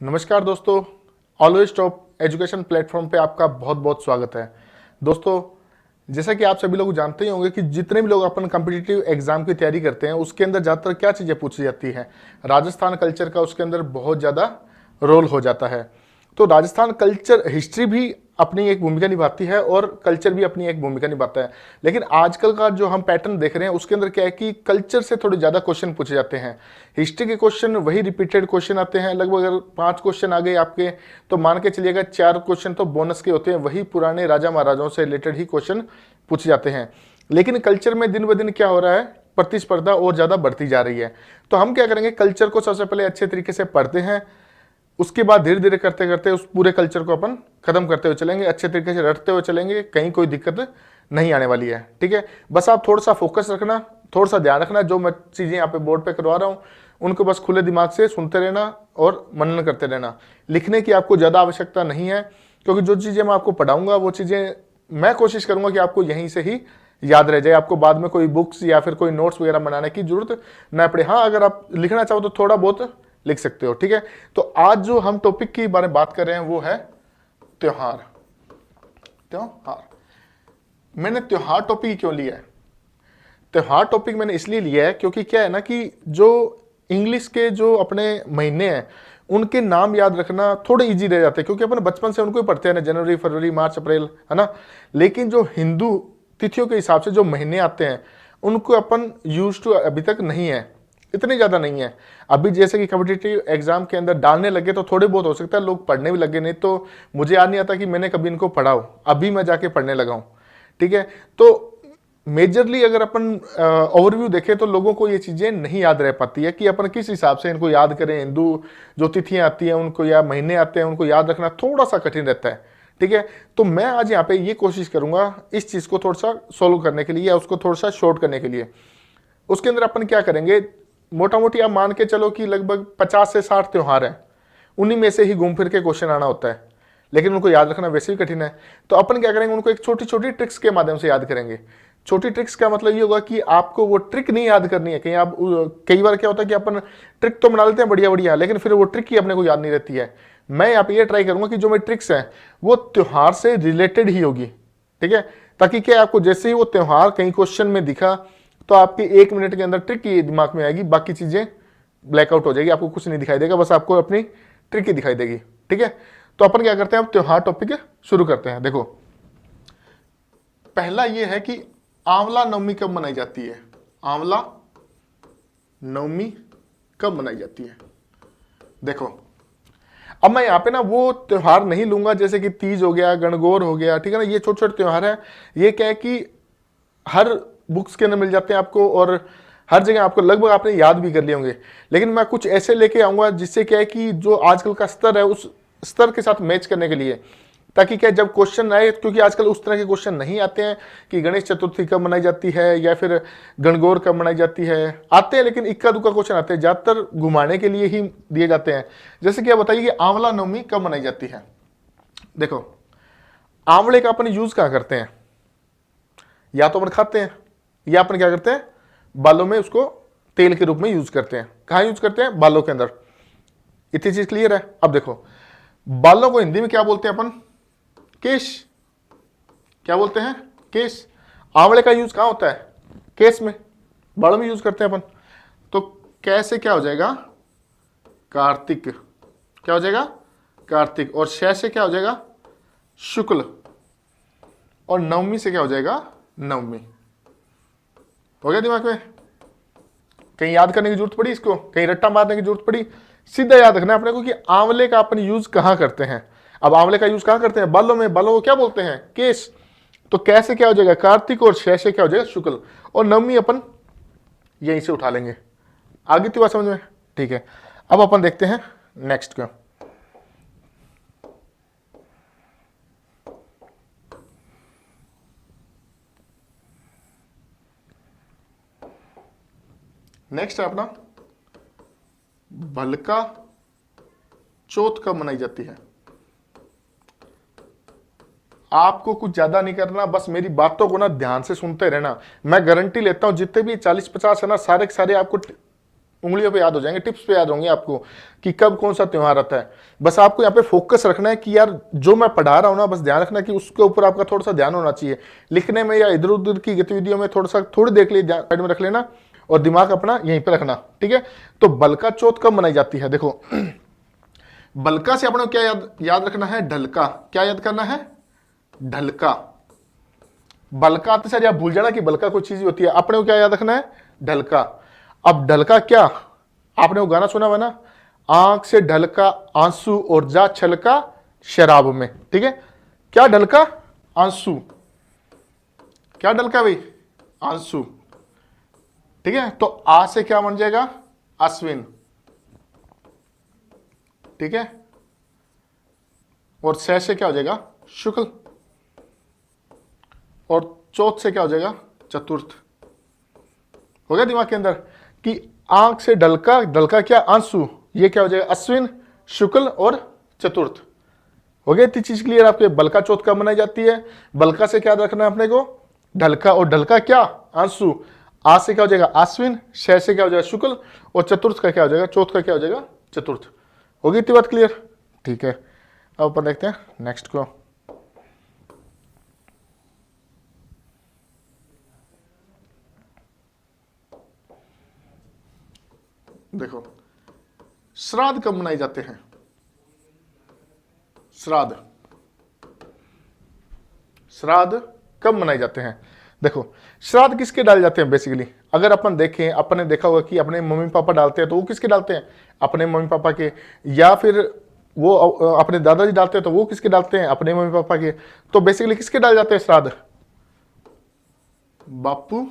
नमस्कार दोस्तों, always top education platform पे आपका बहुत बहुत स्वागत है। दोस्तों, जैसा कि आप सभी लोग जानते ही होंगे कि जितने भी लोग अपन कम्पिटिटिव एग्जाम की तैयारी करते हैं उसके अंदर ज़्यादातर क्या चीज़ें पूछी जाती है, राजस्थान कल्चर का उसके अंदर बहुत ज़्यादा रोल हो जाता है। तो राजस्थान कल्चर हिस्ट्री भी अपनी एक भूमिका निभाती है और कल्चर भी अपनी एक भूमिका निभाता है। लेकिन आजकल का जो हम पैटर्न देख रहे हैं उसके अंदर क्या है कि कल्चर से थोड़े ज़्यादा क्वेश्चन पूछे जाते हैं। हिस्ट्री के क्वेश्चन वही रिपीटेड क्वेश्चन आते हैं, लगभग अगर 5 क्वेश्चन आ गए आपके तो मान के चलिएगा 4 क्वेश्चन तो बोनस के होते हैं, वही पुराने राजा महाराजाओं से रिलेटेड ही क्वेश्चन पूछे जाते हैं। लेकिन कल्चर में दिन ब दिन क्या हो रहा है, प्रतिस्पर्धा और ज़्यादा बढ़ती जा रही है। तो हम क्या करेंगे, कल्चर को सबसे पहले अच्छे तरीके से पढ़ते हैं, उसके बाद धीरे धीरे करते करते उस पूरे कल्चर को अपन खत्म करते हुए चलेंगे, अच्छे तरीके से रटते हुए चलेंगे, कहीं कोई दिक्कत नहीं आने वाली है। ठीक है, बस आप थोड़ा सा फोकस रखना, थोड़ा सा ध्यान रखना, जो मैं चीज़ें यहाँ पे बोर्ड पे करवा रहा हूँ उनको बस खुले दिमाग से सुनते रहना और मनन करते रहना। लिखने की आपको ज़्यादा आवश्यकता नहीं है, क्योंकि जो चीज़ें मैं आपको पढ़ाऊंगा वो चीज़ें मैं कोशिश करूंगा कि आपको यहीं से ही याद रह जाए, आपको बाद में कोई बुक्स या फिर कोई नोट्स वगैरह बनाने की जरूरत ना पड़े। हाँ, अगर आप लिखना चाहो तो थोड़ा बहुत लिख सकते हो। ठीक है, तो आज जो हम टॉपिक के बारे में बात कर रहे हैं वो है त्योहार। त्योहार मैंने त्योहार टॉपिक क्यों लिया है? त्योहार टॉपिक मैंने इसलिए लिया है क्योंकि क्या है ना कि जो इंग्लिश के जो अपने महीने हैं उनके नाम याद रखना थोड़े इजी रह जाते हैं, क्योंकि अपन बचपन से उनको ही पढ़ते हैं ना, जनवरी, फरवरी, मार्च, अप्रैल, है ना। लेकिन जो हिंदू तिथियों के हिसाब से जो महीने आते हैं उनको अपन यूज टू अभी तक नहीं है, इतने ज़्यादा नहीं है। अभी जैसे कि कॉम्पिटिटिव एग्जाम के अंदर डालने लगे तो थोड़े बहुत हो सकता है लोग पढ़ने भी लगे, नहीं तो मुझे याद नहीं आता कि मैंने कभी इनको पढ़ा हो, अभी मैं जाके पढ़ने लगा हूँ। ठीक है, तो मेजरली अगर अपन ओवरव्यू देखें तो लोगों को ये चीज़ें नहीं याद रह पाती है कि अपन किस हिसाब से इनको याद करें। हिंदू जो तिथियां आती हैं उनको या महीने आते हैं उनको याद रखना थोड़ा सा कठिन रहता है। ठीक है, तो मैं आज यहाँ पे ये कोशिश करूंगा इस चीज़ को थोड़ा सा सोल्व करने के लिए या उसको थोड़ा सा शॉर्ट करने के लिए। उसके अंदर अपन क्या करेंगे, मोटा मोटी आप मान के चलो कि लगभग 50 से 60 त्योहार हैं, उन्हीं में से ही घूम फिर के क्वेश्चन आना होता है, लेकिन उनको याद रखना वैसे भी कठिन है। तो अपन क्या करेंगे, उनको एक छोटी छोटी ट्रिक्स के माध्यम से याद करेंगे। छोटी ट्रिक्स का मतलब ये होगा कि आपको वो ट्रिक नहीं याद करनी है। कहीं आप कई बार क्या होता है कि अपन ट्रिक तो बना लेते हैं बढ़िया बढ़िया, लेकिन फिर वो ट्रिक ही अपने को याद नहीं रहती है। मैं यहाँ पे ये ट्राई करूंगा कि जो मेरी ट्रिक्स हैं वो त्योहार से रिलेटेड ही होगी। ठीक है, ताकि क्या आपको जैसे ही वो त्योहार कहीं क्वेश्चन में दिखा तो आपके 1 मिनट के अंदर ट्रिक ही दिमाग में आएगी, बाकी चीजें ब्लैकआउट हो जाएगी, आपको कुछ नहीं दिखाई देगा, बस आपको अपनी ट्रिक ही दिखाई देगी। ठीक है, तो अपन क्या करते हैं, अब त्योहार टॉपिक शुरू करते हैं। देखो, पहला ये है कि आंवला नवमी कब मनाई जाती है? आंवला नवमी कब मनाई जाती है? देखो, अब मैं यहाँ पे ना वो त्योहार नहीं लूंगा जैसे कि तीज हो गया, गणगौर हो गया, ठीक है ना, ये छोटे छोटे त्योहार है। ये क्या है कि हर बुक्स के अंदर मिल जाते हैं आपको और हर जगह आपको लगभग आपने याद भी कर लिए होंगे। लेकिन मैं कुछ ऐसे लेके आऊंगा जिससे क्या है कि जो आजकल का स्तर है उस स्तर के साथ मैच करने के लिए, ताकि क्या जब क्वेश्चन आए, क्योंकि आजकल उस तरह के क्वेश्चन नहीं आते हैं कि गणेश चतुर्थी कब मनाई जाती है या फिर गणगौर कब मनाई जाती है, आते हैं लेकिन इक्का दुक्का क्वेश्चन आते हैं, ज्यादातर घुमाने के लिए ही दिए जाते हैं। जैसे कि आप बताइए कि आंवला नवमी कब मनाई जाती है? देखो, आंवले का अपन यूज कहाँ करते हैं? या तो अपन खाते हैं या अपन क्या करते हैं, बालों में उसको तेल के रूप में यूज करते हैं। कहाँ यूज करते हैं? बालों के अंदर। इतनी चीज क्लियर है? अब देखो, बालों को हिंदी में क्या बोलते हैं अपन? केश। क्या बोलते हैं? केश। आंवले का यूज कहाँ होता है? केस में, बालों में यूज करते हैं अपन। तो कैसे क्या हो जाएगा? कार्तिक। क्या हो जाएगा? कार्तिक। और शय से क्या हो जाएगा? शुक्ल। और नवमी से क्या हो जाएगा? नवमी। हो गया दिमाग में? कहीं याद करने की जरूरत पड़ी इसको? कहीं रट्टा मारने की जरूरत पड़ी? सीधा याद रखना अपने को कि आंवले का अपन यूज कहां करते हैं। अब आंवले का यूज कहां करते हैं? बालों में। बालों को क्या बोलते हैं? केस। तो कैसे क्या हो जाएगा? कार्तिक। और शय से क्या हो जाएगा? शुक्ल। और नवमी अपन यहीं से उठा लेंगे। आगे तो बात समझ में? ठीक है, अब अपन देखते हैं नेक्स्ट का। नेक्स्ट है अपना भलका चौथ कब मनाई जाती है? आपको कुछ ज्यादा नहीं करना, बस मेरी बातों को ना ध्यान से सुनते रहना। मैं गारंटी लेता हूं जितने भी 40-50 है ना, सारे के सारे आपको उंगलियों पे याद हो जाएंगे, टिप्स पे याद होंगे आपको कि कब कौन सा त्यौहार आता है। बस आपको यहाँ पे फोकस रखना है कि यार जो मैं पढ़ा रहा हूँ ना, बस ध्यान रखना कि उसके ऊपर आपका थोड़ा सा ध्यान होना चाहिए। लिखने में या इधर उधर की गतिविधियों में थोड़ी देख ली साइड में रख लेना और दिमाग अपना यहीं पे रखना, ठीक है। तो बलका चौथ कब मनाई जाती है? देखो बलका से अपने क्या याद रखना है? ढलका। क्या याद करना है? ढलका। बलका आते सर आप भूल जाना कि बलका कोई चीज होती है, अपने को क्या याद रखना है? ढलका। अब ढलका क्या, आपने वो गाना सुना हुआ ना, आंख से ढलका आंसू और जा छलका शराब में, ठीक है। क्या ढलका? आंसू। क्या ढलका भाई? आंसू, ठीक है। तो आ से क्या बन जाएगा? अश्विन, ठीक है। और से क्या हो जाएगा? शुक्ल। और चौथ से क्या हो जाएगा? चतुर्थ। हो गया दिमाग के अंदर कि आंख से ढलका, ढलका क्या? आंसू, ये क्या हो जाएगा? अश्विन, शुक्ल और चतुर्थ। हो गया इतनी चीज क्लियर आपके? बलका चौथ कब मनाई जाती है? बलका से क्या रखना है अपने को? ढलका। और ढलका क्या? आंसू। आ से क्या हो जाएगा? आश्विन, शय से क्या हो जाएगा? शुक्ल, और चतुर्थ का क्या हो जाएगा? चौथ का क्या हो जाएगा? चतुर्थ। होगी इतनी बात क्लियर? ठीक है, अब अपन देखते हैं नेक्स्ट को। देखो श्राद्ध कब मनाए जाते हैं? श्राद्ध, श्राद्ध कब मनाए जाते हैं? देखो श्राद्ध किसके डाले जाते हैं बेसिकली? अगर अपन देखें, अपन ने देखा होगा कि अपने मम्मी पापा डालते हैं, तो वो किसके डालते हैं? अपने मम्मी पापा के। या फिर वो अपने दादाजी डालते हैं, तो वो किसके डालते हैं? अपने मम्मी पापा के। तो बेसिकली किसके डाले जाते हैं श्राद्ध? बापू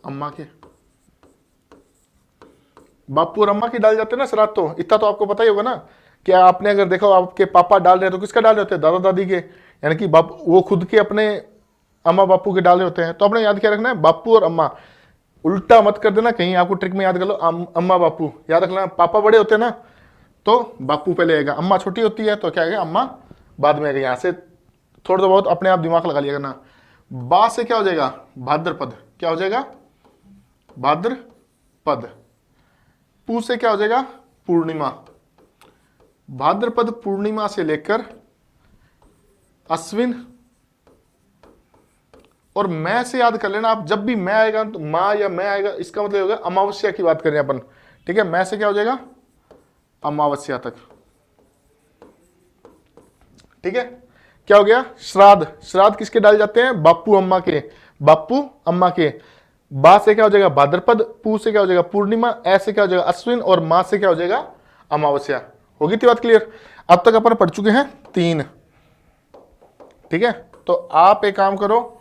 अम्मा के। बापू और अम्मा की डाल जाते हैं ना श्राद्ध। तो इतना तो आपको पता ही होगा ना। क्या आपने अगर देखा हो आपके पापा डाल रहे हैं तो किसका डाल रहे होते हैं? दादा दादी के, यानी कि बाप वो खुद के अपने अम्मा बापू के डाल रहे होते हैं। तो आपने याद क्या रखना है? बापू और अम्मा। उल्टा मत कर देना कहीं, आपको ट्रिक में याद कर लो अम्मा बापू याद रखना। पापा बड़े होते हैं ना तो बापू पहले आएगा, अम्मा छोटी होती है तो क्या आएगा? अम्मा बाद में आएगा। यहां से थोड़ा बहुत अपने आप दिमाग लगा लिया करना। बा से क्या हो जाएगा? भाद्रपद। क्या हो जाएगा? भाद्रपद। पू से क्या हो जाएगा? पूर्णिमा। भाद्रपद पूर्णिमा से लेकर अश्विन, और मैं से याद कर लेना आप। जब भी मैं आएगा तो माँ या मैं आएगा, इसका मतलब होगा अमावस्या की बात कर रहे हैं अपन, ठीक है। मैं से क्या हो जाएगा? अमावस्या तक, ठीक है। क्या हो गया? श्राद्ध। श्राद्ध किसके डाले जाते हैं? बापू अम्मा के। बापू अम्मा के। बा से क्या हो जाएगा? भाद्रपद। पू से क्या हो जाएगा? पूर्णिमा। ऐ से क्या हो जाएगा? अश्विन। और माँ से क्या हो जाएगा? अमावस्या। होगी थी बात क्लियर? अब तक अपन पढ़ चुके हैं 3, ठीक है। तो आप एक काम करो,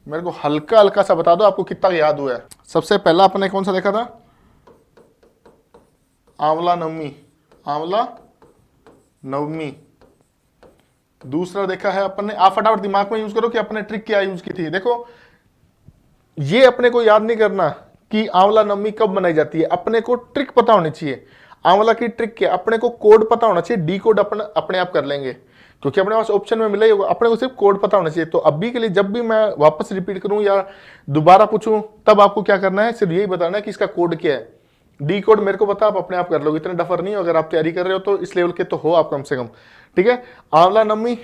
मेरे को हल्का हल्का सा बता दो आपको कितना याद हुआ है। सबसे पहला अपने कौन सा देखा था? आंवला नवमी। आंवला नवमी। दूसरा देखा है अपन ने, आप फटाफट दिमाग में यूज करो कि अपने ट्रिक क्या यूज की थी। देखो ये अपने को याद नहीं करना कि आंवला नवमी कब मनाई जाती है, अपने को ट्रिक पता होनी चाहिए। आंवला की ट्रिक क्या? अपने को कोड पता होना चाहिए। डी कोड अपने आप कर लेंगे क्योंकि अपने पास ऑप्शन में मिला ही होगा। अपने को सिर्फ कोड पता होना चाहिए। तो अभी के लिए जब भी मैं वापस रिपीट करूं या दोबारा पूछूं, तब आपको क्या करना है? सिर्फ यही बताना है कि इसका कोड क्या है। डी कोड मेरे को पता, आप अपने आप कर लोगे, इतने डफर नहीं हो। अगर आप तैयारी कर रहे हो तो इस लेवल के तो हो आप कम से कम, ठीक है। आंवला नवमी।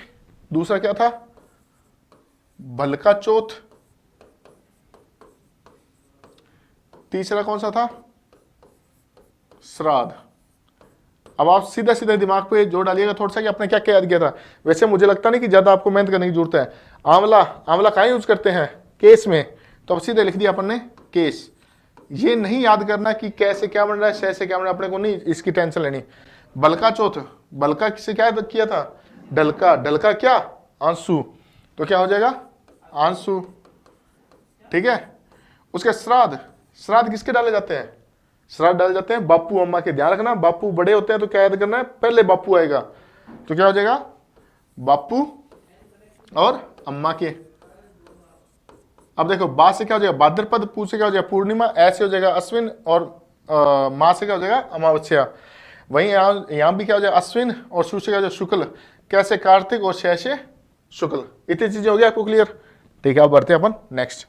दूसरा क्या था? भलका चौथ। तीसरा कौन सा था? श्राद्ध। अब आप सीधा सीधा दिमाग पे जोड़ डालिएगा थोड़ा सा कि आपने क्या क्या याद किया था। वैसे मुझे लगता नहीं कि ज्यादा आपको मेहनत करने की जरूरत है। आंवला, आंवला कहाँ यूज करते हैं? केस में। तो अब सीधे लिख दिया अपन ने केस। ये नहीं याद करना कि कैसे क्या बन रहा है, शय से क्या बन रहा है, अपने को नहीं इसकी टेंशन लेनी। बलका चौथ, बलका से क्या किया था? ढलका। ढलका क्या? आंसू। तो क्या हो जाएगा? आंसू, ठीक है। उसके श्राद्ध। श्राद्ध किसके डाले जाते हैं? श्राद्ध डाले जाते हैं बापू अम्मा के। ध्यान रखना बापू बड़े होते हैं तो क्या याद करना है? पहले बापू आएगा तो क्या हो जाएगा? बापू और अम्मा के। अब देखो बा से क्या हो जाएगा? भाद्रपद। पू से क्या हो जाएगा? पूर्णिमा। ऐसे हो जाएगा अश्विन। और माँ से क्या हो जाएगा? अमावस्या। वहीं यहां भी क्या हो जाएगा? अश्विन। और शु से क्या हो जाएगा? शुक्ल। कैसे? कार्तिक। और शय से शुक्ल। इतनी चीजें हो गया आपको क्लियर? ठीक है, अब बढ़ते हैं अपन नेक्स्ट।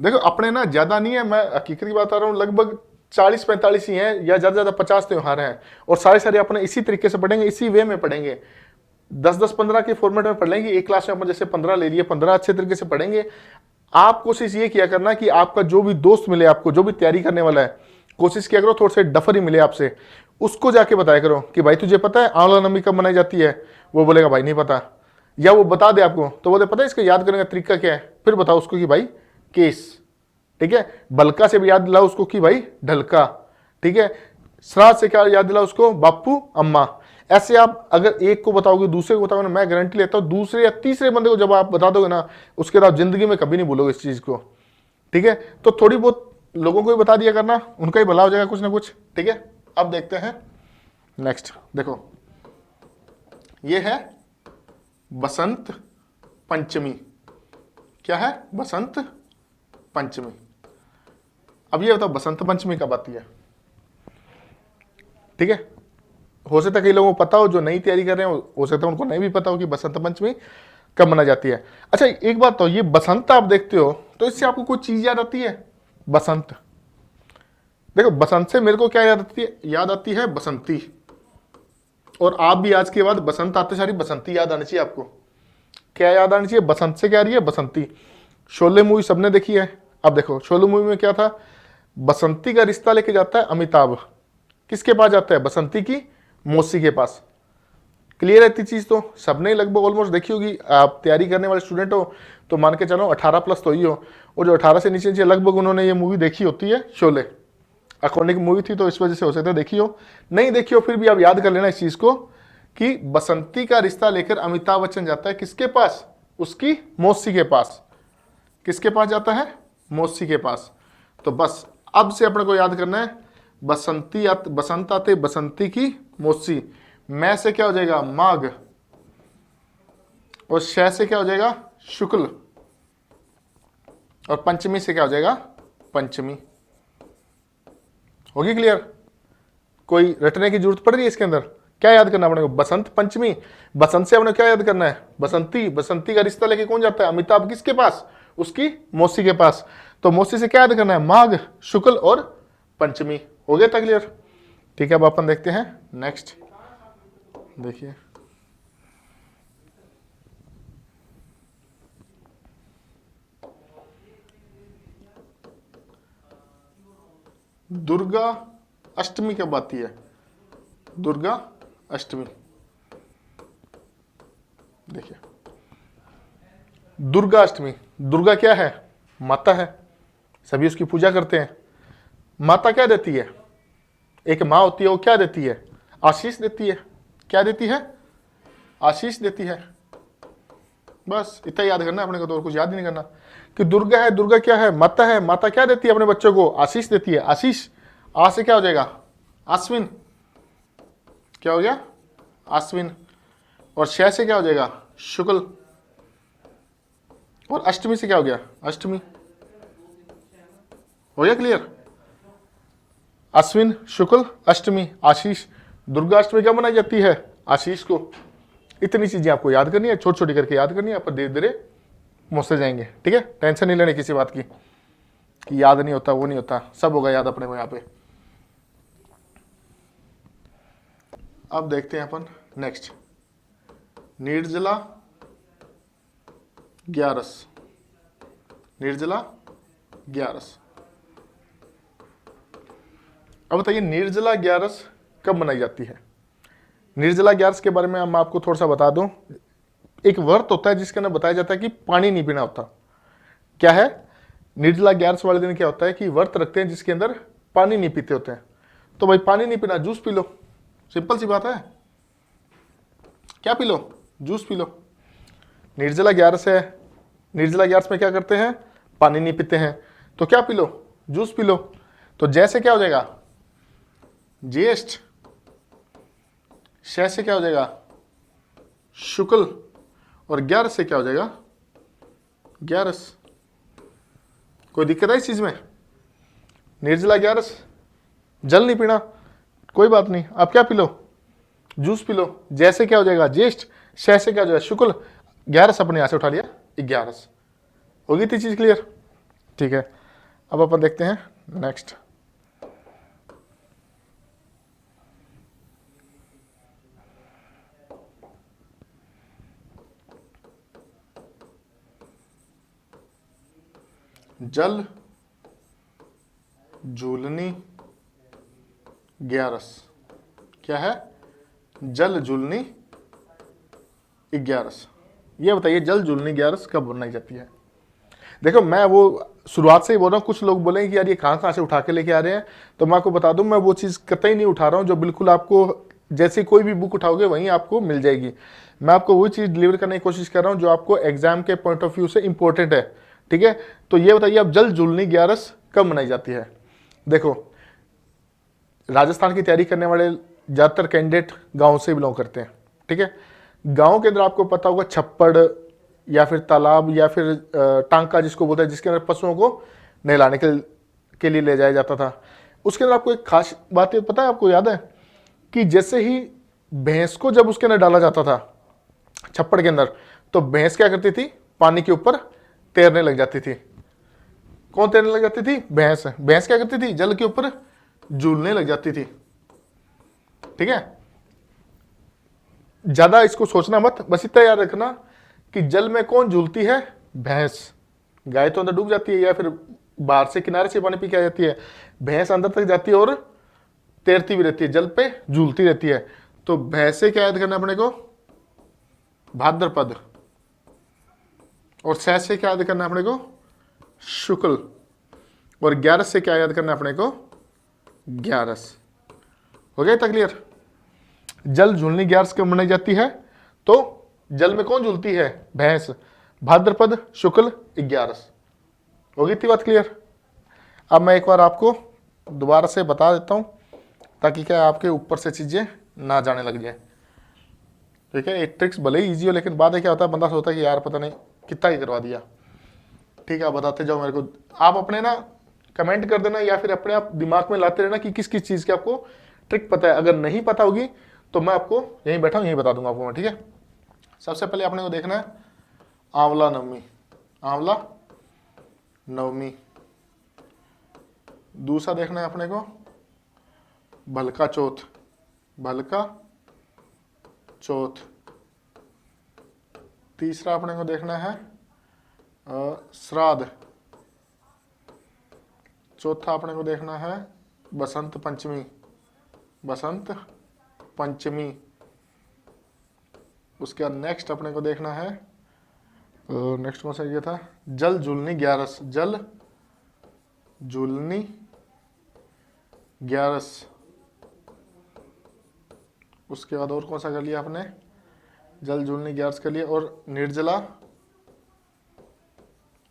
देखो अपने ना ज्यादा नहीं है, मैं हकीकत की बात कर रहा हूँ, लगभग 40-45 ही हैं या ज्यादा ज्यादा 50 त्योहार हैं, और सारे सारे अपने इसी तरीके से पढ़ेंगे, इसी वे में पढ़ेंगे, 10-10-15 के फॉर्मेट में पढ़ लेंगे। एक क्लास में अपन जैसे 15 ले लिए, 15 अच्छे तरीके से पढ़ेंगे। आप कोशिश ये किया करना कि आपका जो भी दोस्त मिले, आपको जो भी तैयारी करने वाला है, कोशिश किया करो थोड़े से डफर ही मिले आपसे, उसको जाके बताया करो कि भाई तुझे पता है आंवला नमी कब मनाई जाती है, वो बोलेगा भाई नहीं पता, या वो बता दे आपको तो बोले पता है इसका याद करने का तरीका क्या है, फिर बताओ उसको कि भाई केस, ठीक है। बलका से भी याद दिलाओ उसको कि भाई ढलका, ठीक है। श्राद्ध से क्या याद दिलाओ उसको, बापू अम्मा। ऐसे आप अगर एक को बताओगे, दूसरे को बताओगे ना, मैं गारंटी लेता हूं दूसरे या तीसरे बंदे को जब आप बता दोगे ना, उसके बाद जिंदगी में कभी नहीं भूलोगे इस चीज को, ठीक है। तो थोड़ी बहुत लोगों को भी बता दिया करना, उनका ही भला हो जाएगा कुछ ना कुछ, ठीक है। अब देखते हैं नेक्स्ट, देखो ये है बसंत पंचमी। क्या है, बसंत पंचमी। अब ये बताओ बसंत पंचमी कब आती है, ठीक है। हो सकता है कई लोगों को पता हो, जो नई तैयारी कर रहे हैं हो सकता है उनको नहीं भी पता हो कि बसंत पंचमी कब मनाई जाती है। अच्छा एक बात तो, ये बसंत आप देखते हो तो इससे आपको कोई चीज याद आती है, बसंत। देखो बसंत से मेरे को क्या याद आती है, याद आती है बसंती। और आप भी आज के बाद बसंत आते सारी बसंती याद आनी चाहिए आपको। क्या याद आनी चाहिए, बसंत से क्या आ रही है, बसंती। शोले मूवी सबने देखी है। अब देखो शोले मूवी में क्या था, बसंती का रिश्ता लेके जाता है अमिताभ, किसके पास जाता है, बसंती की मौसी के पास। क्लियर है इतनी चीज तो सबने लगभग ऑलमोस्ट देखी होगी। आप तैयारी करने वाले स्टूडेंट हो तो मान के चलो 18+ तो ही हो, और जो 18 से नीचे लगभग उन्होंने ये मूवी देखी होती है, शोले। अकॉर्डिंग मूवी थी तो इस वजह से हो सकता है देखी हो, नहीं देखी हो फिर भी आप याद कर लेना इस चीज को कि बसंती का रिश्ता लेकर अमिताभ बच्चन जाता है किसके पास, उसकी मौसी के पास। किसके पास जाता है, मौसी के पास। तो बस अब से अपने को याद करना है, बसंत आते बसंती की मौसी। मैं से क्या हो जाएगा, माघ, और शय से क्या हो जाएगा, शुक्ल, और पंचमी से क्या हो जाएगा, पंचमी। होगी क्लियर, कोई रटने की जरूरत पड़ रही है इसके अंदर। क्या याद करना अपने को, बसंत पंचमी। बसंत से अपने क्या याद करना है, बसंती। बसंती का रिश्ता लेके कौन जाता है, अमिताभ किसके पास, उसकी मौसी के पास। तो मौसी से क्या याद करना है, माघ, शुक्ल और पंचमी। हो गया था क्लियर, ठीक है। अब अपन देखते हैं नेक्स्ट, देखिए दुर्गा अष्टमी कब आती है, दुर्गा अष्टमी। देखिए दुर्गा अष्टमी, दुर्गा क्या है, माता है, सभी उसकी पूजा करते हैं। माता क्या देती है, एक माँ होती है, वो क्या देती है, आशीष देती है। क्या देती है, आशीष देती है। बस इतना याद करना है अपने को, तो और कुछ याद ही नहीं करना कि दुर्गा है, दुर्गा क्या है, माता है। माता क्या देती है अपने बच्चों को, आशीष देती है। आशीष, आ से क्या हो जाएगा, आश्विन। क्या हो गया, आश्विन। और शय से क्या हो जाएगा, शुक्ल। और अष्टमी से क्या हो गया, अष्टमी। हो गया क्लियर, अश्विन, शुक्ल, अष्टमी, आशीष। दुर्गा अष्टमी क्या मनाई जाती है, आशीष को। इतनी चीजें आपको याद करनी है, छोटी छोटी करके याद करनी है, आप धीरे धीरे मुझसे जाएंगे, ठीक है। टेंशन नहीं लेनी किसी बात की कि याद नहीं होता, वो नहीं होता, सब होगा याद अपने को यहाँ पे। अब देखते हैं अपन नेक्स्ट, निर्जला ग्यारस। निर्जला ग्यारस, अब बताइए निर्जला ग्यारस कब मनाई जाती है। निर्जला ग्यारस के बारे में मैं आपको थोड़ा सा बता दूं। एक व्रत होता है जिसके अंदर बताया जाता है कि पानी नहीं पीना होता। क्या है, निर्जला ग्यारस वाले दिन क्या होता है कि व्रत रखते हैं जिसके अंदर पानी नहीं पीते होते हैं। तो भाई पानी नहीं पीना, जूस पी लो, सिंपल सी बात है। क्या P low, juice P low. निर्जला ग्यारस है, निर्जला ग्यारस में क्या करते हैं, पानी नहीं पीते हैं, तो क्या P low, juice P low. तो जैसे क्या हो जाएगा, ज्येष्ठ। शय से क्या हो जाएगा, शुक्ल। और ग्यारस से क्या हो जाएगा, ग्यारस। कोई दिक्कत है इस चीज में, निर्जला ग्यारस, जल नहीं पीना, कोई बात नहीं, आप क्या P low, juice P low. जैसे क्या हो जाएगा, ज्येष्ठ। शय से क्या हो जाएगा, शुक्ल। ग्यारस अपने यहां से उठा लिया, ग्यारस। होगी थी चीज क्लियर, ठीक है, अब अपन देखते हैं नेक्स्ट। जल झूलनी ग्यारस, क्या है? जल झूलनी ग्यारस। ये बताइए जल झूलनी ग्यारस कब बनाई जाती है? देखो मैं वो शुरुआत से ही बोल रहा हूँ, कुछ लोग बोलेंगे कि यार ये कहाँ से उठा के लेके आ रहे हैं, तो मैं आपको बता दूं मैं वो चीज़ कतई नहीं उठा रहा हूँ जो बिल्कुल आपको जैसे कोई भी बुक उठाओगे वहीं आपको मिल जाएगी। मैं आपको वही चीज़ डिलीवर करने की कोशिश कर रहा हूँ जो आपको एग्जाम के पॉइंट ऑफ व्यू से इंपॉर्टेंट है। ठीक है, तो ये बताइए अब जल झूलनी ग्यारस कब मनाई जाती है? देखो राजस्थान की तैयारी करने वाले ज़्यादातर कैंडिडेट गाँव से बिलोंग करते हैं। ठीक है, गाँव के अंदर आपको पता होगा छप्पड़ या फिर तालाब या फिर टांका जिसको बोलते हैं, जिसके अंदर पशुओं को नहलाने के लिए ले जाया जाता था। उसके अंदर आपको एक खास बात ये पता है, आपको याद है कि जैसे ही भैंस को जब उसके अंदर डाला जाता था छप्पड़ के अंदर, तो भैंस क्या करती थी? पानी के ऊपर तैरने लग जाती थी। कौन तैरने लग जाती थी? भैंस। भैंस क्या करती थी? जल के ऊपर झूलने लग जाती थी। ठीक है, ज्यादा इसको सोचना मत, बस इतना याद रखना कि जल में कौन झूलती है? भैंस। गाय तो अंदर डूब जाती है या फिर बाहर से किनारे से पानी पी के आ जाती है, भैंस अंदर तक जाती है और तैरती भी रहती है, जल पे झूलती रहती है। तो भैंस से क्या याद करना अपने को? भाद्रपद। और सै से क्या याद करना अपने को? शुक्ल। और ग्यारस से क्या याद करना अपने को? ग्यारस। हो गया इतना क्लियर? जल झूलनी ग्यारस कब मनाई जाती है? तो जल में कौन झूलती है? भैंस। भाद्रपद शुक्ल ग्यारस। होगी इतनी बात क्लियर? अब मैं एक बार आपको दोबारा से बता देता हूं ताकि क्या आपके ऊपर से चीजें ना जाने लग जाए। ठीक है, एक ट्रिक्स भले ही ईजी हो लेकिन बाद में क्या होता है, बंदा सोचता है कि यार पता नहीं कितना ही करवा दिया। ठीक है, आप बताते जाओ मेरे को, आप अपने ना कमेंट कर देना या फिर अपने आप दिमाग में लाते रहना कि किस किस चीज की आपको ट्रिक पता है। अगर नहीं पता होगी तो मैं आपको यहीं बैठा हूं यहीं बता दूंगा आपको मैं। ठीक है, सबसे पहले आपने को देखना है आंवला नवमी। आंवला नवमी। दूसरा देखना है अपने को भलका चौथ। भलका चौथ। तीसरा अपने को देखना है श्राद्ध। चौथा अपने को देखना है बसंत पंचमी। बसंत पंचमी। उसके बाद नेक्स्ट अपने को देखना है नेक्स्ट कौन सा ये था? जल झूलनी ग्यारस। जल झूलनी ग्यारस। उसके बाद और कौन सा कर लिया आपने? जल झूलनी ग्यारस कर लिया। और निर्जला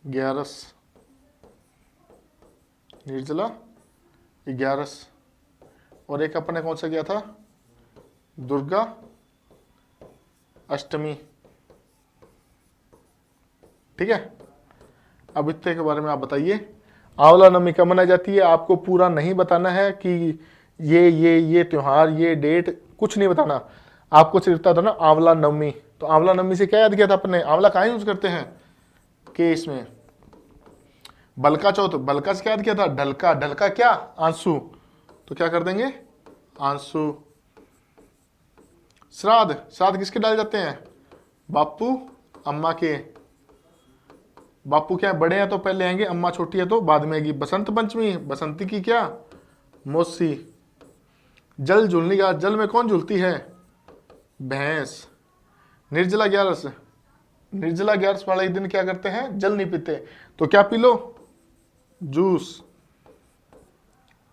ग्यारस। निर्जला ग्यारस। और एक अपने कौन सा किया था? दुर्गा अष्टमी। ठीक है, अब इतने के बारे में आप बताइए आंवला नवमी कब मनाई जाती है? आपको पूरा नहीं बताना है कि ये त्योहार ये डेट कुछ नहीं बताना, आपको सिर्फ था ना आंवला नवमी। तो आंवला नवमी से क्या याद किया था अपने? आंवला कहाँ यूज करते हैं? केस में। बलका चौथ। बलका से क्या याद किया था? ढलका। ढलका क्या? आंसू। तो क्या कर देंगे? आंसू। श्राद्ध। श्राद्ध किसके डाले जाते हैं? बापू अम्मा के। बापू क्या बड़े हैं तो पहले आएंगे, अम्मा छोटी है तो बाद में आएगी। बसंत पंचमी। बसंती की क्या? मौसी। जल झूलनी का। जल में कौन झूलती है? भैंस। निर्जला ग्यारस। निर्जला ग्यारस वाले दिन क्या करते हैं? जल नहीं पीते, तो क्या P low? Juice.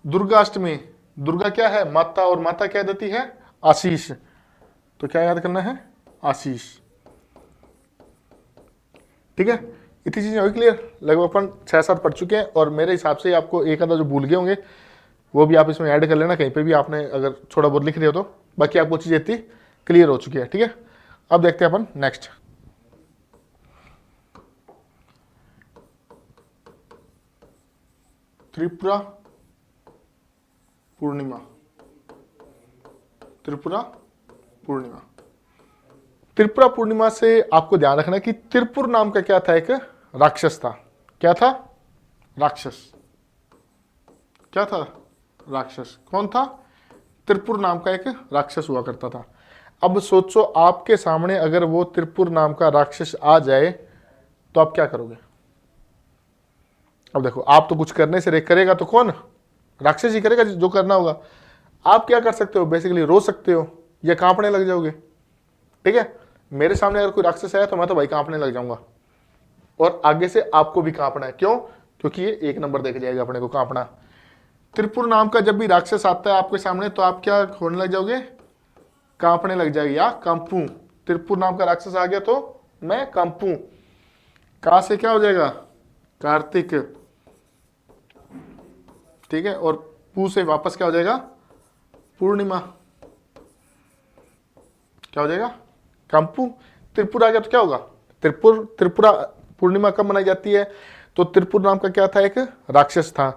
Durgashtami. Durga क्या है? माता। और माता क्या देती है? आशीष। तो क्या याद करना है? आशीष। ठीक है, इतनी चीजें हो क्लियर? लगभग अपन 6-7 पढ़ चुके हैं और मेरे हिसाब से आपको एक आधा जो भूल गए होंगे वो भी आप इसमें ऐड कर लेना, कहीं पे भी आपने अगर थोड़ा बहुत लिख रहे हो तो। बाकी आपको चीजें इतनी क्लियर हो चुकी है। ठीक है, अब देखते हैं अपन नेक्स्ट। त्रिपुरा पूर्णिमा। त्रिपुरा पूर्णिमा। त्रिपुरा पूर्णिमा से आपको ध्यान रखना कि त्रिपुर नाम का क्या था? एक राक्षस था। क्या था? राक्षस। क्या था? राक्षस। कौन था? त्रिपुर नाम का एक राक्षस हुआ करता था। अब सोचो आपके सामने अगर वो त्रिपुर नाम का राक्षस आ जाए तो आप क्या करोगे? अब देखो, आप तो कुछ करने से करेगा तो कौन? राक्षस ही करेगा जो करना होगा। आप क्या कर सकते हो? बेसिकली रो सकते हो या कांपने लग जाओगे। ठीक है, मेरे सामने अगर कोई राक्षस आया तो मैं तो भाई कांपने लग जाऊंगा, और आगे से आपको भी कांपना है। क्यों? क्योंकि ये एक नंबर देख जाएगा अपने को कांपना। त्रिपुर नाम का जब भी राक्षस आता है आपके सामने तो आप क्या होने लग जाओगे? कांपने लग जाएगी या कांपू। त्रिपुर नाम का राक्षस आ गया तो मैं कांपू। का से क्या हो जाएगा? कार्तिक। ठीक है, और पू से वापस क्या हो जाएगा? पूर्णिमा। क्या हो जाएगा? कांपू। त्रिपुर आ गया तो क्या होगा? त्रिपुरा पूर्णिमा कब मनाई जाती है? तो त्रिपुर नाम का क्या था? एक राक्षस था।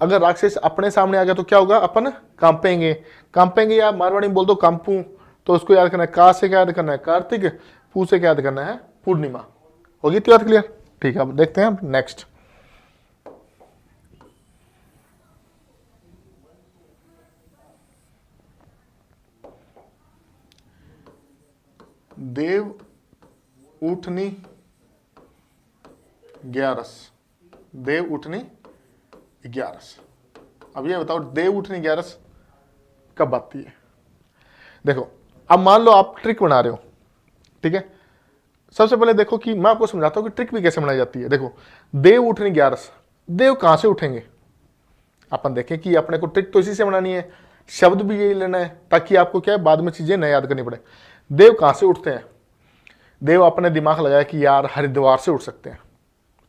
अगर राक्षस अपने सामने आ गया तो क्या होगा? अपन कांपेंगे। कांपेंगे या मारवाड़ी में बोल दो कांपू। तो उसको याद करना है। का से क्या याद करना है? कार्तिक। पू से क्या याद करना है? पूर्णिमा। होगी तो याद क्लियर? ठीक है, अब देखते हैं नेक्स्ट। देव उठनी ग्यारस। देव उठनी ग्यारस। अब ये बताओ देव उठनी ग्यारस कब आती है? देखो, अब मान लो आप ट्रिक बना रहे हो। ठीक है, सबसे पहले देखो कि मैं आपको समझाता हूं कि ट्रिक भी कैसे बनाई जाती है। देखो, देव उठनी ग्यारस, देव कहां से उठेंगे? अपन देखें कि अपने को ट्रिक तो इसी से बनानी है, शब्द भी यही लेना है ताकि आपको क्या है बाद में चीजें न याद करनी पड़े। देव कहां से उठते हैं? देव अपने दिमाग लगाया कि यार हरिद्वार से उठ सकते हैं।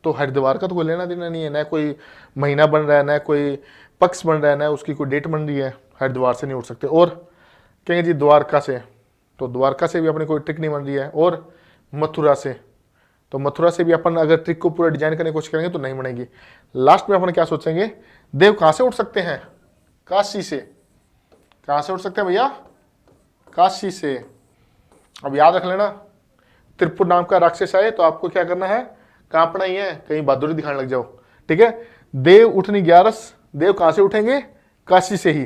तो हरिद्वार का तो कोई लेना देना नहीं है, ना कोई महीना बन रहा है, ना कोई पक्ष बन रहा है, ना उसकी कोई डेट बन रही है। हरिद्वार से नहीं उठ सकते। और कहेंगे जी द्वारका से, तो द्वारका से भी अपनी कोई ट्रिक नहीं बन रही है। और मथुरा से, तो मथुरा से भी अपन अगर ट्रिक को पूरा डिजाइन करने की कोशिश करेंगे तो नहीं बनेगी। लास्ट में अपन क्या सोचेंगे? देव कहां से उठ सकते हैं? काशी से। कहां से उठ सकते हैं भैया? काशी से। अब याद रख लेना, त्रिपुर नाम का राक्षस आए तो आपको क्या करना है? कांपना ही है, कहीं बहादुरी दिखाने लग जाओ। ठीक है, देव उठनी ग्यारस, देव कहां से उठेंगे? काशी से ही।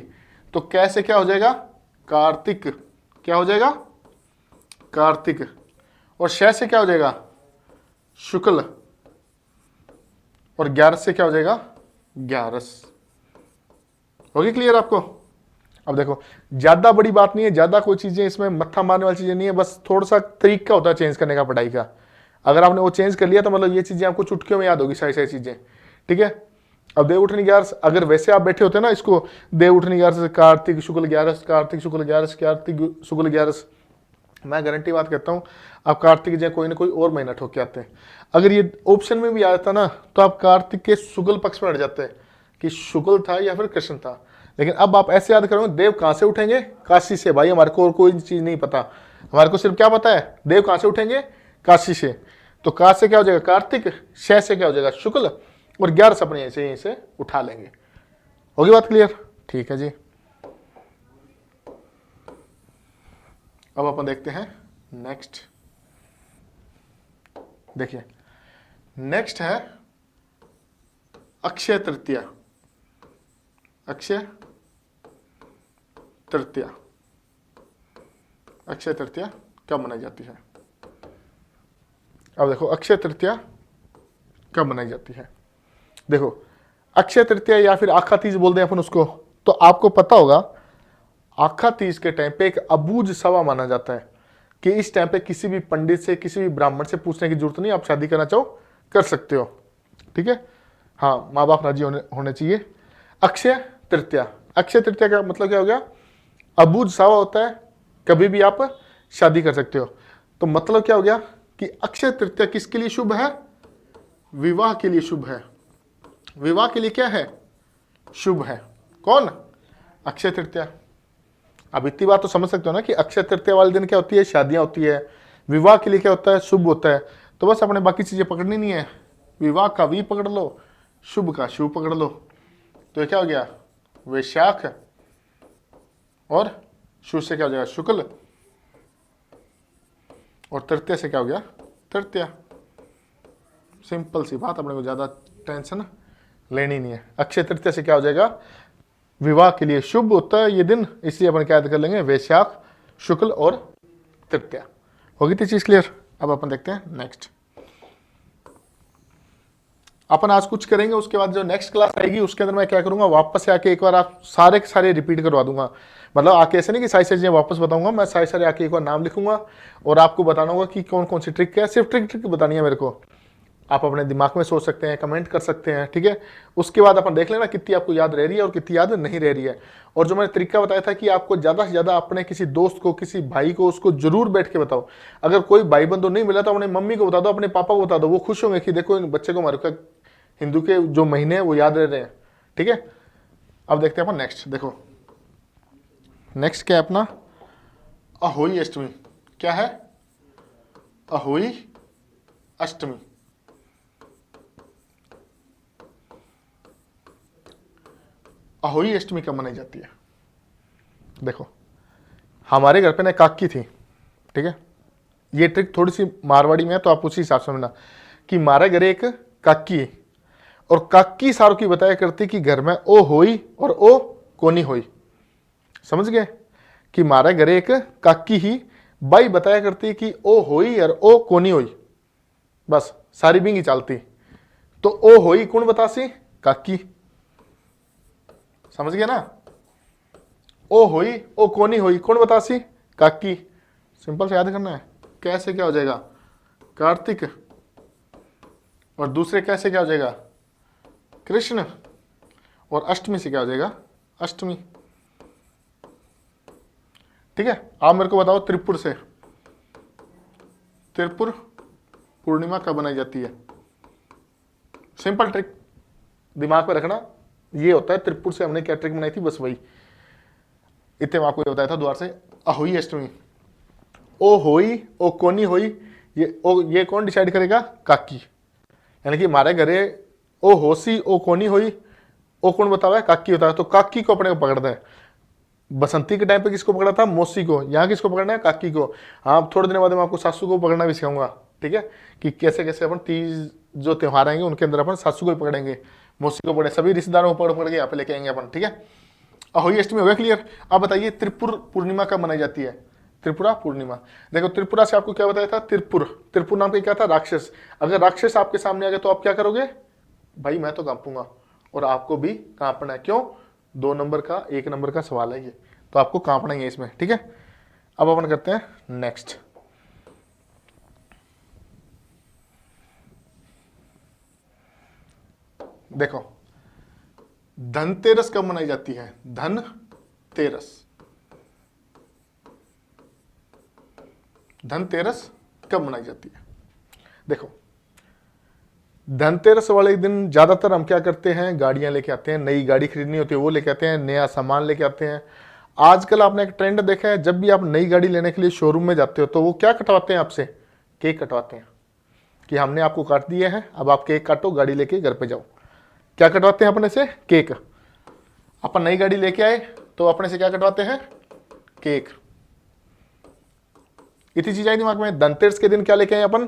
तो कैसे क्या हो जाएगा? कार्तिक। क्या हो जाएगा? कार्तिक। और शय से क्या हो जाएगा? शुक्ल। और ग्यारस से क्या हो जाएगा? ग्यारस। होगी क्लियर आपको? अब देखो, ज्यादा बड़ी बात नहीं है, ज्यादा कोई चीजें इसमें मत्था मारने वाली चीजें नहीं है, बस थोड़ा सा तरीका होता है चेंज करने का पढ़ाई का। अगर आपने वो चेंज कर लिया तो मतलब ये चीजें आपको चुटकियों में याद होगी, सारी सारी चीजें। ठीक है, अब देव उठनी ग्यारस, अगर वैसे आप बैठे होते ना इसको, देव उठनी ग्यारस, कार्तिक शुक्ल ग्यारस, कार्तिक शुक्ल ग्यारस, कार्तिक शुक्ल ग्यारस, मैं गारंटी बात कहता हूं आप कार्तिक जय कोई ना कोई और महीना ठोक के आते हैं। अगर ये ऑप्शन में भी आ जाता ना तो आप कार्तिक के शुक्ल पक्ष में हट जाते हैं कि शुक्ल था या फिर कृष्ण था। लेकिन अब आप ऐसे याद करोगे देव कहां से उठेंगे? काशी से। भाई हमारे को और कोई चीज नहीं पता, हमारे को सिर्फ क्या पता है? देव कहां से उठेंगे? काशी से। तो का से क्या हो जाएगा? कार्तिक। शय से क्या हो जाएगा? शुक्ल। और ग्यारस अपने यहीं से उठा लेंगे। होगी बात क्लियर? ठीक है जी। अब अपन देखते हैं नेक्स्ट। देखिए, नेक्स्ट है अक्षय तृतीया। अक्षय तृतीया। अक्षय तृतीया कब मनाई जाती है? अब देखो, अक्षय तृतीया कब मनाई जाती है? देखो, अक्षय तृतीया या फिर आखा तीज बोलते हैं अपन उसको, तो आपको पता होगा आखा तीज के टाइम पे एक अबूझ सवा माना जाता है कि इस टाइम पे किसी भी पंडित से, किसी भी ब्राह्मण से पूछने की जरूरत नहीं, आप शादी करना चाहो कर सकते हो। ठीक है, हाँ, माँ बाप राजी होने चाहिए। अक्षय तृतीया, अक्षय तृतीया का मतलब क्या हो गया? अबूझ सवा होता है, कभी भी आप शादी कर सकते हो। तो मतलब क्या हो गया कि अक्षय तृतीया किसके लिए शुभ है? विवाह के लिए शुभ है। विवाह के लिए क्या है? शुभ है। कौन? अक्षय तृतीया। अब इतनी बात तो समझ सकते हो ना कि अक्षय तृतीया वाले दिन क्या होती है? शादियां होती है। विवाह के लिए क्या होता है? शुभ होता है। तो बस अपने बाकी चीजें पकड़नी नहीं है, विवाह का वी पकड़ लो, शुभ का शुभ पकड़ लो। तो ये क्या हो गया? वैशाख। और शुभ से क्या हो जाएगा? शुक्ल। और तृतीया से क्या हो गया? तृतीया। सिंपल सी बात, अपने को ज्यादा टेंशन लेनी नहीं है। अक्षय तृतीया से क्या हो जाएगा, विवाह के लिए शुभ होता है ये दिन, इसलिए अपन क्या याद कर लेंगे, वैशाख शुक्ल और तृतीया। होगी तो चीज क्लियर। अब अपन देखते हैं नेक्स्ट। अपन आज कुछ करेंगे, उसके बाद जो नेक्स्ट क्लास आएगी उसके अंदर मैं क्या करूंगा, वापस से आके एक बार आप सारे के सारे रिपीट करवा दूंगा। मतलब आके ऐसे नहीं कि सारी चीजें वापस बताऊंगा, मैं सारे सारे आके एक बार नाम लिखूंगा और आपको बताना होगा कि कौन कौन सी ट्रिक है। सिर्फ ट्रिक बतानी है मेरे को, आप अपने दिमाग में सोच सकते हैं, कमेंट कर सकते हैं, ठीक है। उसके बाद अपन देख लेना कितनी आपको याद रह रही है और कितनी याद नहीं रह रही है। और जो मैंने तरीका बताया था कि आपको ज्यादा से ज्यादा अपने किसी दोस्त को, किसी भाई को, उसको जरूर बैठ के बताओ। अगर कोई भाई बंधु नहीं मिला तो अपने मम्मी को बता दो, अपने पापा को बता दो, वो खुश होंगे कि देखो बच्चे को हमारे हिंदू के जो महीने हैं वो याद रह रहे हैं, ठीक है। अब देखते हैं अपन नेक्स्ट। देखो नेक्स्ट क्या है अपना, अहोई अष्टमी। क्या है, अहोई अष्टमी। अहोई अष्टमी कब मनाई जाती है। देखो हमारे घर पे ना काकी थी, ठीक है। ये ट्रिक थोड़ी सी मारवाड़ी में है तो आप उसी हिसाब से समझना कि मारे घरे एक काकी और काकी सारों की बताया करती कि घर में ओ होई और ओ कोनी होई। समझ गए कि मारे घरे एक काकी ही बाई बताया करती कि ओ होई और ओ कोनी होई, बस सारी बिंगी चलती। तो ओ होई कौन बतासी, काकी। समझ गया ना, ओ होई ओ कोनी होई कौन बतासी, काकी। सिंपल से याद करना है। कैसे क्या हो जाएगा, कार्तिक, और दूसरे कैसे क्या हो जाएगा, कृष्ण, और अष्टमी से क्या हो जाएगा, अष्टमी। ठीक है। आप मेरे को बताओ त्रिपुर से, त्रिपुर पूर्णिमा कब बनाई जाती है। सिंपल ट्रिक दिमाग में रखना, ये होता है त्रिपुर से हमने क्या ट्रिक बनाई थी, बस वही। इतने में आपको बताया था द्वार से, अहोई अष्टमी। ओ होई ओ कोनी होई, ये कौन डिसाइड करेगा, काकी। यानी कि हमारे घरे ओ होसी ओ कोनी होई, ओ कौन बतावा है, काकी होता है। तो काकी को अपने को पकड़ता है। बसंती के टाइम पे किसको पकड़ा था, मौसी को। यहाँ किसको पकड़ना है, काकी को। हाँ थोड़े दिन बाद मैं आपको सासू को पकड़ना भी सिखाऊंगा, ठीक है, कि कैसे कैसे अपन तीज जो त्योहार आएंगे उनके अंदर अपन सासू को भी पकड़ेंगे, मौसी को पकड़े, सभी रिश्तेदारों को पकड़ पकड़ के यहाँ पे लेके आएंगे अपन, ठीक है। अहोई अष्टमी हो गया क्लियर। अब बताइए त्रिपुर पूर्णिमा कब मनाई जाती है, त्रिपुरा पूर्णिमा। देखो त्रिपुरा से आपको क्या बताया था, त्रिपुर, त्रिपुर नाम का क्या था, राक्षस। अगर राक्षस आपके सामने आ गए तो आप क्या करोगे, भाई मैं तो कांपूंगा और आपको भी कांपना है। क्यों, 2 नंबर का 1 नंबर का सवाल है ये, तो आपको कांपना ही है इसमें, ठीक है। अब अपन करते हैं नेक्स्ट। देखो धनतेरस कब मनाई जाती है, धनतेरस, धनतेरस कब मनाई जाती है। देखो धनतेरस वाले दिन ज्यादातर हम क्या करते हैं, गाड़ियां लेके आते हैं, नई गाड़ी खरीदनी होती है वो लेके आते हैं, नया सामान लेके आते हैं। आजकल आपने एक ट्रेंड देखा है, जब भी आप नई गाड़ी लेने के लिए शोरूम में जाते हो तो वो क्या कटवाते हैं आपसे, केक कटवाते हैं कि हमने आपको काट दिया है, अब आप केक काटो, गाड़ी लेके घर पे जाओ। क्या कटवाते हैं अपने से, केक। अपन नई गाड़ी लेके आए तो अपने से क्या कटवाते हैं, केक। इतनी चीज आई दिमाग में। धनतेरस के दिन क्या लेके आए अपन,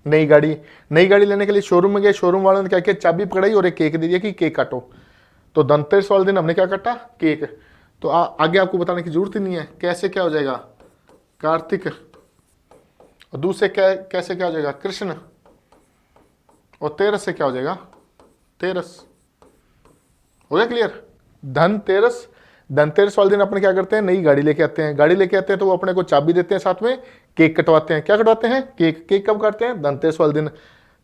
नई गाड़ी। नई गाड़ी लेने के लिए शोरूम में गए, शोरूम वालों ने क्या किया, चाबी पकड़ाई और एक केक दे दिया कि केक काटो। तो धनतेरस वाले दिन हमने क्या काटा, केक। तो आगे आपको बताने की जरूरत ही नहीं है कैसे क्या हो जाएगा, कार्तिक, और दूसरे कैसे क्या हो जाएगा, कृष्ण, और तेरस से क्या हो जाएगा, तेरस। हो गया क्लियर। धनतेरस, धनतेरस वाले दिन अपने क्या करते हैं, नई गाड़ी लेके आते हैं। गाड़ी लेके आते हैं तो वो अपने को चाबी देते हैं, साथ में केक कटवाते हैं। क्या कटवाते हैं, केक। केक कब काटते हैं, धनतेरस वाले दिन।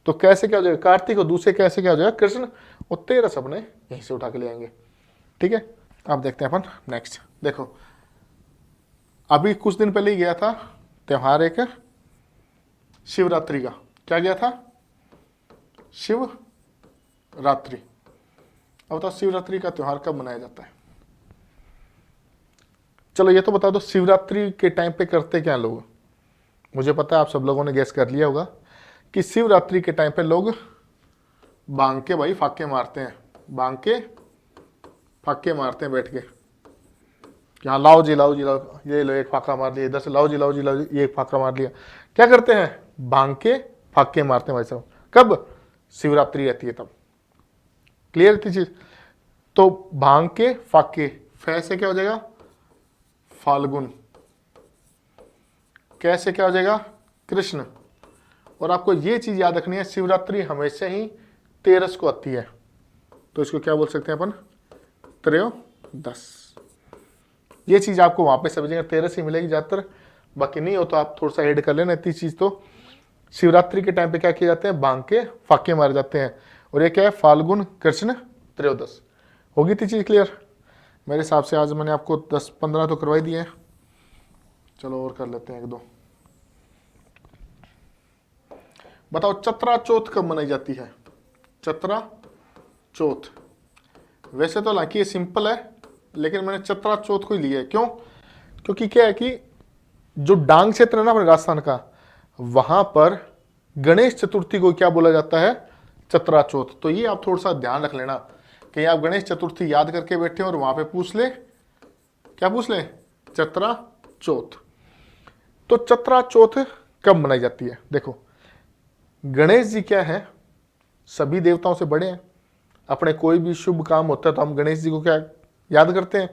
तो कैसे क्या हो जाएगा, कार्तिक, और दूसरे कैसे क्या हो जाएगा, कृष्ण, और तेरस अपने यहीं से उठा के ले आएंगे, ठीक है। अब देखते हैं अपन नेक्स्ट। देखो अभी कुछ दिन पहले ही गया था त्योहार एक शिवरात्रि का। क्या गया था, शिवरात्रि। अब बताओ शिवरात्रि का त्योहार कब मनाया जाता है। चलो ये तो बता दो शिवरात्रि के टाइम पे करते क्या लोग। मुझे पता है आप सब लोगों ने गैस कर लिया होगा कि शिवरात्रि के टाइम पे लोग भांग के भाई फाके मारते हैं, भांग के फाके मारते हैं बैठ के, कि हाँ लाओ जी लाओ जी लाओ, ये लो एक फाका मार लिया, इधर से लाओ जी लाओ जी लाओ जी, ये एक फाका मार लिया। क्या करते हैं, भांग के फाके मारते हैं भाई साहब। कब, शिवरात्रि रहती है तब। क्लियर थी चीज? तो भांग के फाके, फै से क्या हो जाएगा फाल्गुन, कैसे क्या हो जाएगा कृष्ण। और आपको ये चीज याद रखनी है, शिवरात्रि हमेशा ही 13 को आती है, तो इसको क्या बोल सकते हैं अपन त्रयोदश। ये चीज आपको वहां पे सभी जगह 13 ही मिलेगी ज्यादातर, बाकी नहीं हो तो आप थोड़ा सा ऐड कर लेना इतनी चीज। तो शिवरात्रि के टाइम पे क्या किए जाते हैं, भांग के फाके मारे जाते हैं, और ये क्या है फाल्गुन कृष्ण त्रयोदश। होगी थी चीज क्लियर? मेरे हिसाब से आज मैंने आपको 10-15 तो करवाई दिए हैं, चलो और कर लेते हैं 1-2। बताओ चतरा चौथ कब मनाई जाती है? चतरा चौथ, वैसे तो हालांकि ये सिंपल है, लेकिन मैंने चतरा चौथ को ही लिया है। क्यों? क्योंकि क्या है कि जो डांग क्षेत्र है ना अपने राजस्थान का, वहां पर गणेश चतुर्थी को क्या बोला जाता है, चतरा चौथ। तो ये आप थोड़ा सा ध्यान रख लेना, कहीं आप गणेश चतुर्थी याद करके बैठे और वहां पे पूछ ले, क्या पूछ ले, चतरा चौथ। तो चतरा चौथ कब मनाई जाती है? देखो गणेश जी क्या है, सभी देवताओं से बड़े हैं। अपने कोई भी शुभ काम होता है तो हम गणेश जी को क्या याद करते हैं,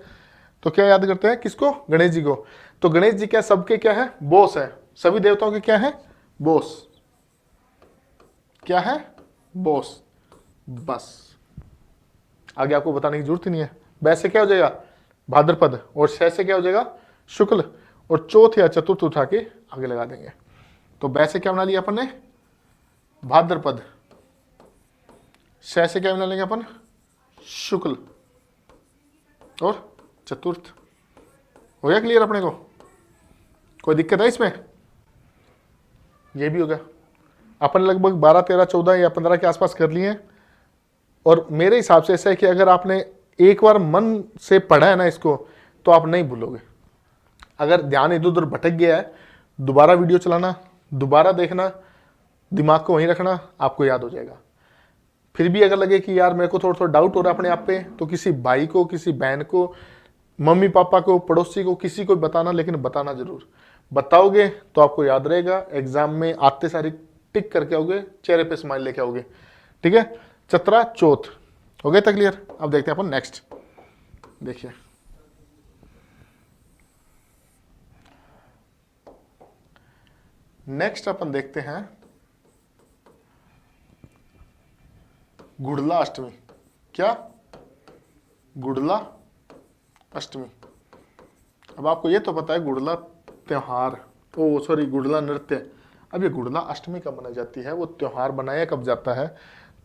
तो क्या याद करते हैं, किसको, गणेश जी को। तो गणेश जी क्या सबके क्या है, बॉस है, सभी देवताओं के क्या है, बॉस, क्या है, बॉस। बस आगे आपको बताने की जरूरत ही नहीं है। वैसे क्या हो जाएगा भाद्रपद, और शय से क्या हो जाएगा शुक्ल, और चौथ या चतुर्थ उठा के आगे लगा देंगे। तो वैसे क्या बना लिया अपन ने, भाद्रपद, शय से क्या बना लेंगे अपन, शुक्ल और चतुर्थ। हो गया क्लियर अपने को? कोई दिक्कत है इसमें? ये भी हो गया। अपन लगभग 12, 13, 14 या 15 के आसपास कर लिए हैं। और मेरे हिसाब से ऐसा है कि अगर आपने एक बार मन से पढ़ा है ना इसको, तो आप नहीं भूलोगे। अगर ध्यान इधर उधर भटक गया है, दोबारा वीडियो चलाना, दोबारा देखना, दिमाग को वहीं रखना, आपको याद हो जाएगा। फिर भी अगर लगे कि यार मेरे को थोड़ा थोड़ा डाउट हो रहा है अपने आप पे, तो किसी भाई को, किसी बहन को, मम्मी पापा को, पड़ोसी को, किसी को बताना, लेकिन बताना जरूर। बताओगे तो आपको याद रहेगा, एग्जाम में आते सारी टिक करके आओगे, चेहरे पे स्माइल लेके आओगे। ठीक है, चतरा चौथ हो गया था क्लियर? अब देखते हैं अपन नेक्स्ट। देखिए नेक्स्ट अपन देखते हैं गुड़ला अष्टमी। क्या? गुड़ला अष्टमी। अब आपको ये तो पता है गुड़ला त्योहार, ओ सॉरी गुड़ला नृत्य। अब ये गुड़ला अष्टमी कब मनाई जाती है, वो त्योहार बनाया कब जाता है,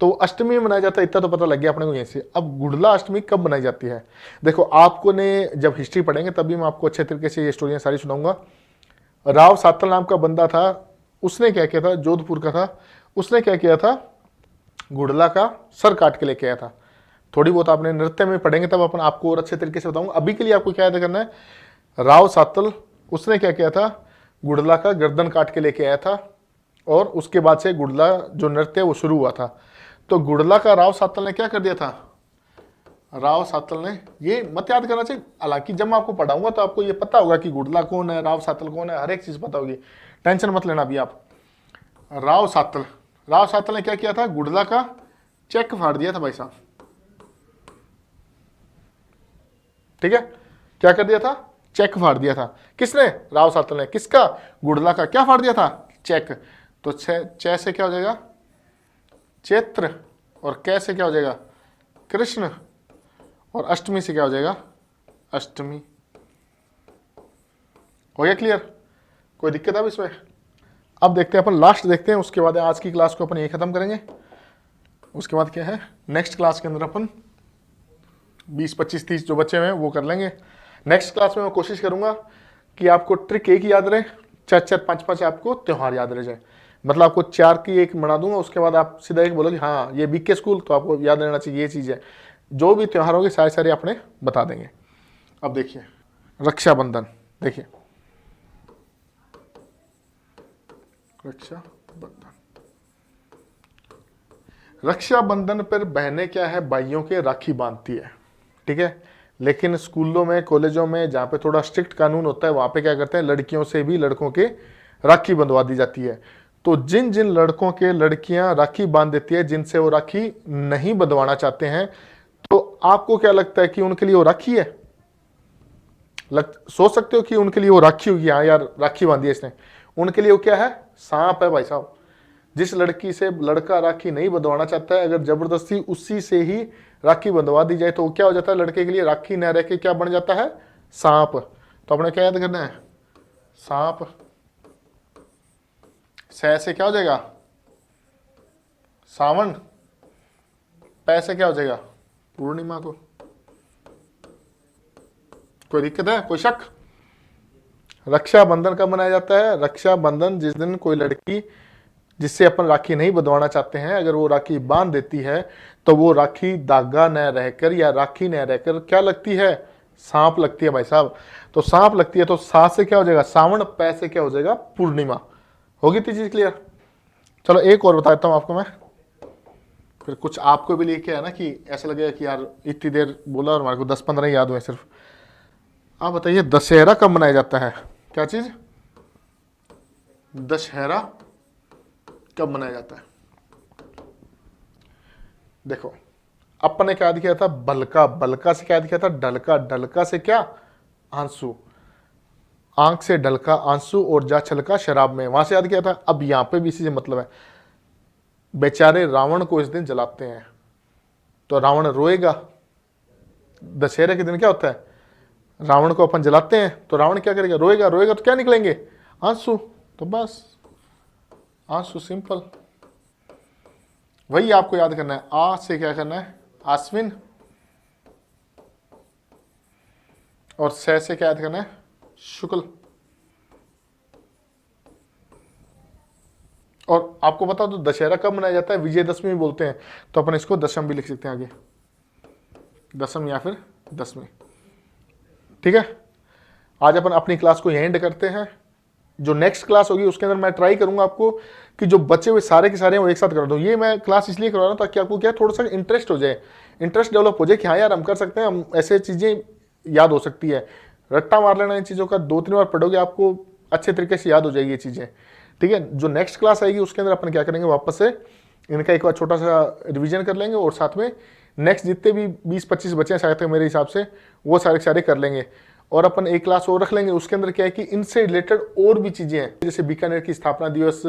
तो अष्टमी में मनाया जाता है, इतना तो पता लग गया अपने को यहीं से। अब गुड़ला अष्टमी कब मनाई जाती है? देखो आपको ने जब हिस्ट्री पढ़ेंगे तभी मैं आपको अच्छे तरीके से ये स्टोरियां सारी सुनाऊंगा। राव सातल नाम का बंदा था, उसने क्या किया था, जोधपुर का था, उसने क्या किया था, गुड़ला का सर काट के लेके आया था। थोड़ी बहुत आपने नृत्य में पढ़ेंगे तब अपन आपको और अच्छे तरीके से बताऊंगा। अभी के लिए आपको क्या याद करना है, राव सातल उसने क्या किया था, गुड़ला का गर्दन काट के लेके आया था, और उसके बाद से गुड़ला जो नृत्य है वो शुरू हुआ था। तो गुड़ला का राव सातल ने क्या कर दिया था, राव सातल ने, ये मत याद करना चाहिए, हालांकि जब मैं आपको पढ़ाऊंगा तो आपको ये पता होगा कि गुड़ला कौन है, राव सातल कौन है, हर एक चीज पता होगी, टेंशन मत लेना अभी आप। राव सातल ने क्या किया था, गुड़ला का चेक फाड़ दिया था भाई साहब। ठीक है, क्या कर दिया था, चेक फाड़ दिया था। किसने, राव सातल ने। किसका, गुड़ला का क्या फाड़ दिया था, चेक। तो च से क्या हो जाएगा चैत्र, और कै से क्या हो जाएगा कृष्ण, और अष्टमी से क्या हो जाएगा अष्टमी। हो गया क्लियर? कोई दिक्कत है इसमें? अब देखते हैं अपन लास्ट देखते हैं, उसके बाद आज की क्लास को अपन ये खत्म करेंगे। उसके बाद क्या है, नेक्स्ट क्लास के अंदर अपन 20, 25, 30 जो बच्चे हैं वो कर लेंगे। नेक्स्ट क्लास में मैं कोशिश करूंगा कि आपको ट्रिक एक याद रहे, 4-4, 5-5 आपको त्योहार याद रह जाए। मतलब आपको 4 की एक बना दूंगा, उसके बाद आप सीधा एक बोलोगे हाँ ये बीके स्कूल, तो आपको याद रहना चाहिए ये चीज़ है। जो भी त्योहार होंगे सारे सारे अपने बता देंगे। अब देखिए रक्षाबंधन, देखिए रक्षाबंधन पर बहनें क्या है, भाइयों के राखी बांधती है। ठीक है, लेकिन स्कूलों में, कॉलेजों में जहाँ पे थोड़ा स्ट्रिक्ट कानून होता है, वहाँ पे क्या करते हैं, लड़कियों से भी लड़कों के राखी बंधवा दी जाती है। तो जिन जिन लड़कों के लड़कियां राखी बांध देती है जिनसे वो राखी नहीं बंधवाना चाहते हैं, तो आपको क्या लगता है कि उनके लिए वो राखी है? सोच सकते हो कि उनके लिए वो राखी होगी, हाँ यार राखी बांधी है इसने, उनके लिए वो क्या है? सांप है भाई साहब। जिस लड़की से लड़का राखी नहीं बंधवाना चाहता है, अगर जबरदस्ती उसी से ही राखी बंधवा दी जाए तो वो क्या हो जाता है? लड़के के लिए राखी न रह के क्या बन जाता है? सांप। तो अपने क्या याद करना है? सांप। से क्या हो जाएगा? सावन। पैसे क्या हो जाएगा? पूर्णिमा को। कोई दिक्कत है? कोई शक? रक्षाबंधन कब मनाया जाता है? रक्षाबंधन जिस दिन कोई लड़की जिससे अपन राखी नहीं बंधवाना चाहते हैं, अगर वो राखी बांध देती है तो वो राखी धागा न रहकर या राखी न रहकर क्या लगती है? सांप लगती है भाई साहब। तो सांप लगती है तो सा से क्या हो जाएगा? सावन। पै से क्या हो जाएगा? पूर्णिमा। होगी थी चीज क्लियर? चलो एक और बताता हूं आपको मैं, फिर कुछ आपको भी लेके है ना कि ऐसा लगेगा कि यार इतनी देर बोला और हमारे को 10-15 याद हुए सिर्फ। आप बताइए दशहरा कब मनाया जाता है? क्या चीज? दशहरा कब मनाया जाता है? देखो अपन ने क्या याद किया था? बलका। बलका से क्या याद किया था? डलका। डलका से क्या? आंसू। आंख से ढलका आंसू और जा छलका शराब में, वहां से याद किया था। अब यहां पे भी इसी से मतलब है, बेचारे रावण को इस दिन जलाते हैं तो रावण रोएगा। दशहरे के दिन क्या होता है? रावण को अपन जलाते हैं तो रावण क्या करेगा? रोएगा। रोएगा तो क्या निकलेंगे? आंसू। तो बस आंसू, सिंपल। वही आपको याद करना है। आ से क्या करना है? आश्विन। और से क्या याद करना है? शुक्ल। और आपको बता दो दशहरा कब मनाया जाता है? विजयदशमी बोलते हैं, तो अपन इसको दशम भी लिख सकते हैं आगे, दशम या फिर दसवीं। ठीक है, आज अपन अपनी क्लास को यहीं एंड करते हैं। जो नेक्स्ट क्लास होगी उसके अंदर मैं ट्राई करूंगा आपको कि जो बचे हुए सारे के सारे हैं वो एक साथ करा दूं। ये मैं क्लास इसलिए करवा रहा हूं ताकि आपको क्या थोड़ा सा इंटरेस्ट हो जाए, इंटरेस्ट डेवलप हो जाए कि हाँ यार हम कर सकते हैं, हम ऐसे चीजें याद हो सकती है। रट्टा मार लेना इन चीज़ों का, 2-3 बार पढ़ोगे आपको अच्छे तरीके से याद हो जाएगी ये चीज़ें। ठीक है, जो नेक्स्ट क्लास आएगी उसके अंदर अपन क्या करेंगे, वापस से इनका एक बार छोटा सा रिवीजन कर लेंगे और साथ में नेक्स्ट जितने भी 20-25 बचे हैं शायद तक मेरे हिसाब से वो सारे सारे कर लेंगे। और अपन एक क्लास और रख लेंगे, उसके अंदर क्या है कि इनसे रिलेटेड और भी चीज़ें हैं, जैसे बीकानेर की स्थापना दिवस,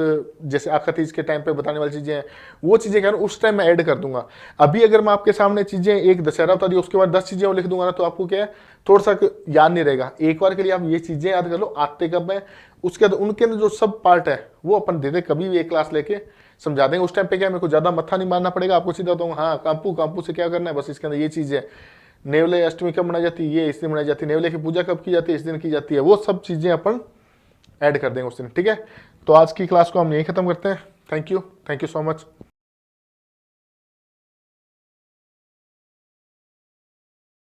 जैसे आखतीज के टाइम पे बताने वाली चीज़ें हैं, वो चीज़ें क्या है उस टाइम मैं ऐड कर दूंगा। अभी अगर मैं आपके सामने चीज़ें एक दशहरा बता दी उसके बाद 10 चीज़ें और लिख दूंगा ना, तो आपको क्या है थोड़ा सा याद नहीं रहेगा। एक बार के लिए आप ये चीज़ें याद कर लो आते कब है, उसके बाद उनके अंदर जो सब पार्ट है वो अपन दे दे, कभी भी एक क्लास लेके समझा देंगे। उस टाइम पे क्या मेरे को ज़्यादा मत्था नहीं मारना पड़ेगा, आपको सीधा बताऊंगा हाँ कांपू से क्या करना है, बस इसके अंदर ये चीज़ है। नेवले अष्टमी कब मनाई जाती है, ये इस दिन मनाई जाती है। नेवले की पूजा कब की जाती है, इस दिन की जाती है। वो सब चीज़ें अपन ऐड कर देंगे उस दिन। ठीक है, तो आज की क्लास को हम यहीं खत्म करते हैं। Thank you so much.